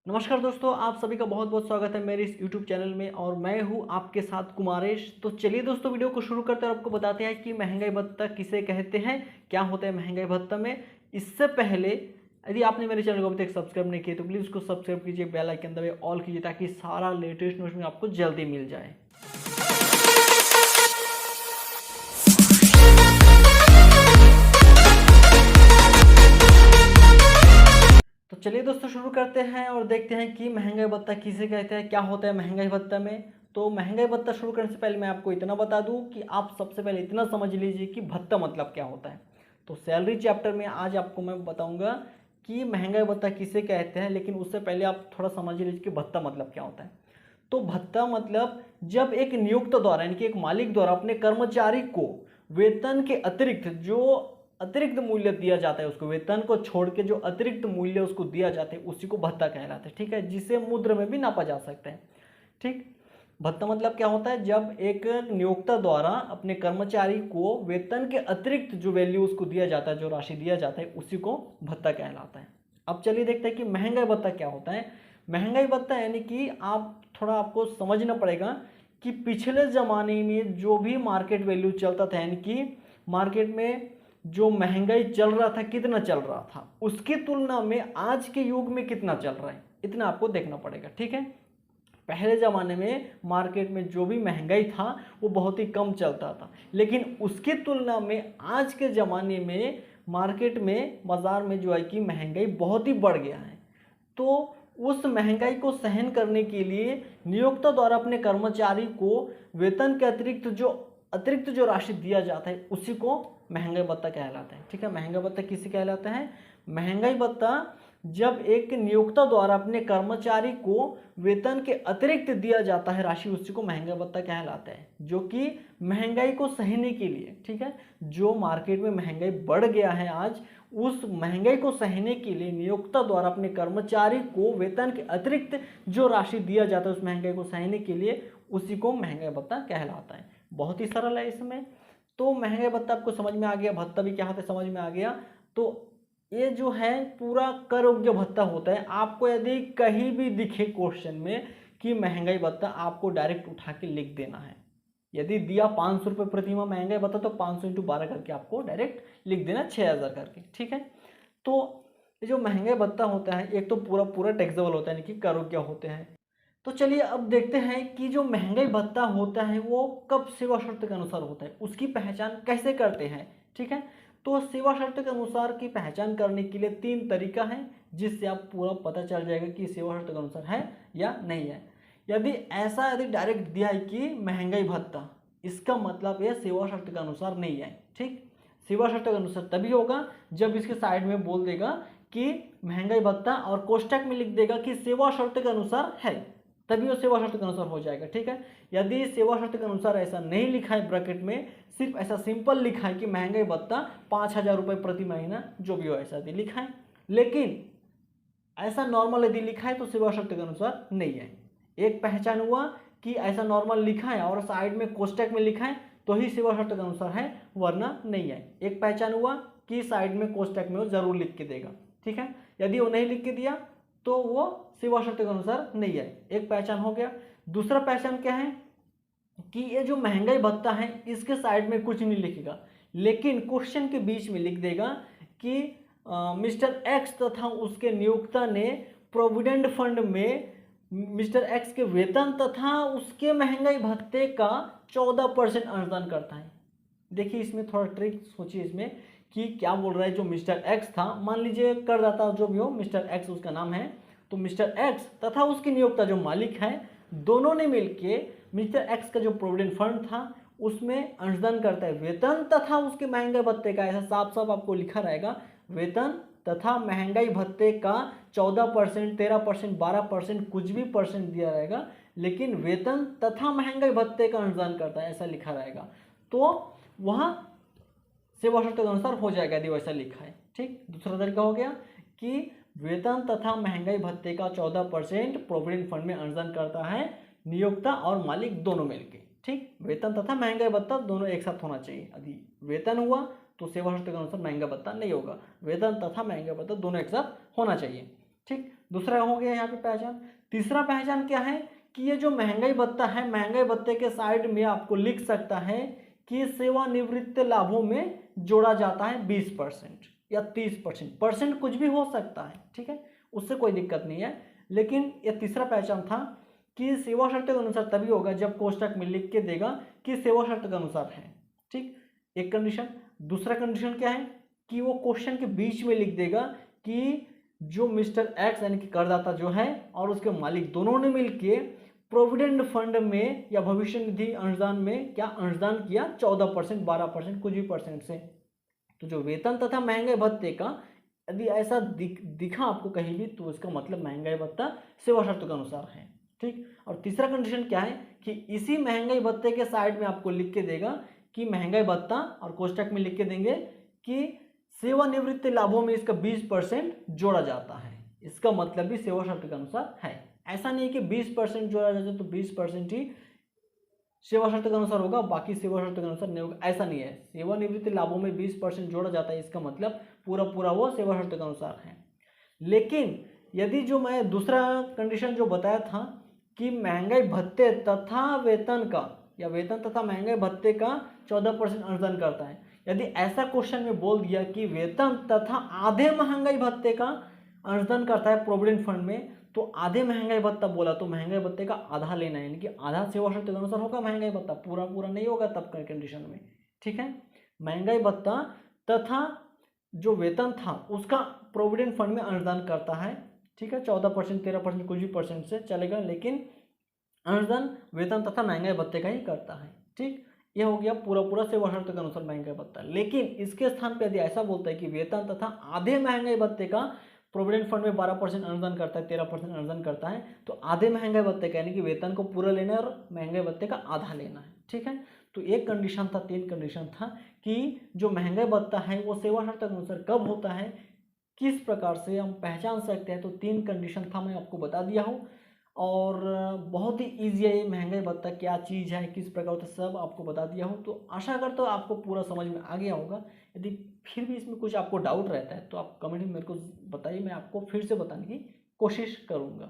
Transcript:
नमस्कार दोस्तों, आप सभी का बहुत बहुत स्वागत है मेरे इस YouTube चैनल में और मैं हूं आपके साथ कुमारेश। तो चलिए दोस्तों, वीडियो को शुरू करते हैं और आपको बताते हैं कि महंगाई भत्ता किसे कहते हैं, क्या होता है महंगाई भत्ता में। इससे पहले यदि आपने मेरे चैनल को अभी तक सब्सक्राइब नहीं किया तो प्लीज़ उसको सब्सक्राइब कीजिए, बेल आइकन दबाइए, ऑल कीजिए ताकि सारा लेटेस्ट नोटिफिकेशन आपको जल्दी मिल जाए। तो चलिए दोस्तों, शुरू करते हैं और देखते हैं कि महंगाई भत्ता किसे कहते हैं, क्या होता है महंगाई भत्ता में। तो महंगाई भत्ता शुरू करने से पहले मैं आपको इतना बता दूं कि आप सबसे पहले इतना समझ लीजिए कि भत्ता मतलब क्या होता है। तो सैलरी चैप्टर में आज आपको मैं बताऊंगा कि महंगाई भत्ता किसे कहते हैं, लेकिन उससे पहले आप थोड़ा समझ लीजिए कि भत्ता मतलब क्या होता है। तो भत्ता मतलब जब एक नियोक्त द्वारा यानी कि एक मालिक द्वारा अपने कर्मचारी को वेतन के अतिरिक्त जो अतिरिक्त मूल्य दिया जाता है, उसको वेतन को छोड़ के जो अतिरिक्त मूल्य उसको दिया जाता है उसी को भत्ता कहलाता है। ठीक है, जिसे मुद्रा में भी नापा जा सकता है। ठीक, भत्ता मतलब क्या होता है, जब एक नियोक्ता द्वारा अपने कर्मचारी को वेतन के अतिरिक्त जो वैल्यू उसको दिया जाता है, जो राशि दिया जाता है, उसी को भत्ता कहलाता है। अब चलिए देखते हैं कि महंगाई भत्ता क्या होता है। महंगाई भत्ता यानी कि आपको समझना पड़ेगा कि पिछले ज़माने में जो भी मार्केट वैल्यू चलता था, यानी कि मार्केट में जो महंगाई चल रहा था, कितना चल रहा था, उसकी तुलना में आज के युग में कितना चल रहा है, इतना आपको देखना पड़ेगा। ठीक है, पहले ज़माने में मार्केट में जो भी महंगाई था वो बहुत ही कम चलता था, लेकिन उसकी तुलना में आज के ज़माने में मार्केट में बाज़ार में जो है कि महंगाई बहुत ही बढ़ गया है। तो उस महंगाई को सहन करने के लिए नियोक्ता द्वारा अपने कर्मचारी को वेतन के अतिरिक्त जो राशि दिया जाता है उसी को महंगाई भत्ता कहलाता है। ठीक है, महंगाई भत्ता किसे कहलाता है? महंगाई भत्ता जब एक नियोक्ता द्वारा अपने कर्मचारी को वेतन के अतिरिक्त दिया जाता है राशि, उसी को महंगाई भत्ता कहलाता है, जो कि महंगाई को सहने के लिए। ठीक है, जो मार्केट में महंगाई बढ़ गया है आज, उस महंगाई को सहने के लिए नियोक्ता द्वारा अपने कर्मचारी को वेतन के अतिरिक्त जो राशि दिया जाता है उस महंगाई को सहने के लिए, उसी को महंगाई भत्ता कहलाता है। बहुत ही सरल है इसमें। तो महंगाई भत्ता आपको समझ में आ गया, भत्ता भी क्या होता है समझ में आ गया। तो ये जो है पूरा कर योग्य भत्ता होता है। आपको यदि कहीं भी दिखे क्वेश्चन में कि महंगाई भत्ता, आपको डायरेक्ट उठा के लिख देना है। यदि दिया 500 रुपये प्रतिमाह महंगाई भत्ता तो 500 × 12 करके आपको डायरेक्ट लिख देना 6000 करके। ठीक है, तो ये जो महंगाई भत्ता होता है एक तो पूरा टैक्सेबल होता है, यानी कि कर योग्य होते हैं। तो चलिए अब देखते हैं कि जो महंगाई भत्ता होता है वो कब सेवा शर्त के अनुसार होता है, उसकी पहचान कैसे करते हैं। ठीक है, तो सेवा शर्त के अनुसार की पहचान करने के लिए 3 तरीका है, जिससे आप पूरा पता चल जाएगा कि सेवा शर्त के अनुसार है या नहीं है। यदि डायरेक्ट दिया है कि महंगाई भत्ता, इसका मतलब यह सेवा शर्त के अनुसार नहीं है। ठीक, सेवा शर्त के अनुसार तभी होगा जब इसके साइड में बोल देगा कि महंगाई भत्ता और कोष्टक में लिख देगा कि सेवा शर्त के अनुसार है, तभी वो सेवा शर्त के अनुसार हो जाएगा। ठीक है, यदि सेवा शर्त के अनुसार ऐसा नहीं लिखा है ब्रैकेट में, सिर्फ ऐसा सिंपल लिखा है कि महंगाई भत्ता 5000 रुपये प्रति महीना, जो भी हो ऐसा यदि लिखा है, लेकिन ऐसा नॉर्मल यदि लिखा है तो सेवा शर्त के अनुसार नहीं है। एक पहचान हुआ कि ऐसा नॉर्मल लिखा है और साइड में कोष्टक में लिखा है तो ही सेवा शर्त के अनुसार है, वरना नहीं है। एक पहचान हुआ कि साइड में कोष्टक में वो जरूर लिख के देगा। ठीक है, यदि वो नहीं लिख के दिया तो वो सेवा शर्त के अनुसार नहीं है। एक पहचान हो गया। दूसरा पहचान क्या है कि ये जो महंगाई भत्ता है इसके साइड में कुछ नहीं लिखेगा, लेकिन क्वेश्चन के बीच में लिख देगा कि मिस्टर एक्स तथा उसके नियोक्ता ने प्रोविडेंट फंड में मिस्टर एक्स के वेतन तथा उसके महंगाई भत्ते का 14% अंशदान करता है। देखिए इसमें थोड़ा ट्रिक सोचिए इसमें कि क्या बोल रहा है। जो मिस्टर एक्स था, मान लीजिए करदाता जो भी हो, मिस्टर एक्स उसका नाम है, तो मिस्टर एक्स तथा उसकी नियोक्ता जो मालिक है, दोनों ने मिलके मिस्टर एक्स का जो प्रोविडेंट फंड था उसमें अंशदान करता है वेतन तथा उसके महंगाई भत्ते का। ऐसा साफ साफ आपको लिखा रहेगा, वेतन तथा महंगाई भत्ते का 14%, 13%, 12%, कुछ भी परसेंट दिया रहेगा, लेकिन वेतन तथा महंगाई भत्ते का अंशदान करता है, ऐसा लिखा रहेगा। तो वहाँ सेवा शर्त के अनुसार हो जाएगा यदि वैसा लिखा है। ठीक, दूसरा तरीका हो गया कि वेतन तथा महंगाई भत्ते का 14% प्रोविडेंट फंड में अंशदान करता है नियोक्ता और मालिक दोनों मिलके। ठीक, वेतन तथा महंगाई भत्ता दोनों एक साथ होना चाहिए। यदि वेतन हुआ तो सेवा शर्त के अनुसार महंगाई भत्ता नहीं होगा, वेतन तथा महंगाई भत्ता दोनों एक साथ होना चाहिए। ठीक, दूसरा हो गया यहाँ पे पहचान। तीसरा पहचान क्या है कि ये जो महंगाई भत्ता है, महंगाई भत्ते के साइड में आपको लिख सकता है कि सेवानिवृत्त लाभों में जोड़ा जाता है 20% या 30%, परसेंट कुछ भी हो सकता है, ठीक है, उससे कोई दिक्कत नहीं है। लेकिन ये तीसरा पहचान था कि सेवा शर्त के अनुसार तभी होगा जब कोष्टक में लिख के देगा कि सेवा शर्त के अनुसार है, ठीक, एक कंडीशन। दूसरा कंडीशन क्या है कि वो क्वेश्चन के बीच में लिख देगा कि जो मिस्टर एक्स यानी कि करदाता जो है और उसके मालिक दोनों ने मिलके प्रोविडेंट फंड में या भविष्य निधि अंशदान में क्या अंशदान किया 14%, 12%, कुछ भी परसेंट से। तो जो वेतन तथा महंगाई भत्ते का यदि ऐसा दिखा आपको कहीं भी तो इसका मतलब महंगाई भत्ता सेवा शर्तों के अनुसार है, ठीक। और तीसरा कंडीशन क्या है कि इसी महंगाई भत्ते के साइड में आपको लिख के देगा कि महंगाई भत्ता और कोष्टक में लिख के देंगे कि सेवानिवृत्त लाभों में इसका 20% जोड़ा जाता है। इसका मतलब भी सेवा शर्त के अनुसार है। ऐसा नहीं है कि 20% जोड़ा जाए तो 20% ही सेवा शर्त के अनुसार होगा, बाकी सेवा शर्त के अनुसार नहीं होगा, ऐसा नहीं है। सेवानिवृत्त लाभों में 20% जोड़ा जाता है, इसका मतलब पूरा पूरा वो सेवा शर्त के अनुसार है। लेकिन यदि जो मैं दूसरा कंडीशन जो बताया था कि महंगाई भत्ते तथा वेतन का या वेतन तथा महंगाई भत्ते का 14% अंशदान करता है, यदि ऐसा क्वेश्चन में बोल दिया कि वेतन तथा आधे महंगाई भत्ते का अंशदान करता है प्रोविडेंट फंड में, तो आधे महंगाई भत्ता बोला तो महंगाई भत्ते का आधा लेना है, यानी कि आधा सेवा शर्त के अनुसार होगा महंगाई भत्ता, पूरा पूरा नहीं होगा तब का कंडीशन में, ठीक है। महंगाई भत्ता तथा जो वेतन था उसका प्रोविडेंट फंड में अंशदान करता है, ठीक है, 14%, 13%, कुछ भी परसेंट से चलेगा, लेकिन अंशदान वेतन तथा महंगाई भत्ते का ही करता है, ठीक। यह हो गया पूरा पूरा सेवा शर्त के अनुसार महंगाई भत्ता। लेकिन इसके स्थान पे यदि ऐसा बोलता है कि वेतन तथा आधे महंगाई भत्ते का प्रोविडेंट फंड में 12% अनुदान करता है, 13% अनुदान करता है, तो आधे महंगाई भत्ते का यानी कि वेतन को पूरा लेना है और महंगाई भत्ते का आधा लेना है, ठीक है। तो एक कंडीशन था, तीन कंडीशन था कि जो महंगाई भत्ता है वो सेवा शर्त के अनुसार कब होता है, किस प्रकार से हम पहचान सकते हैं। तो तीन कंडीशन था, मैं आपको बता दिया हूँ और बहुत ही ईजी है ये महंगाई भत्ता क्या चीज़ है, किस प्रकार होता है, सब आपको बता दिया हूँ। तो आशा करता हूँ आपको पूरा समझ में आ गया होगा। यदि फिर भी इसमें कुछ आपको डाउट रहता है तो आप कमेंट में मेरे को बताइए, मैं आपको फिर से बताने की कोशिश करूँगा।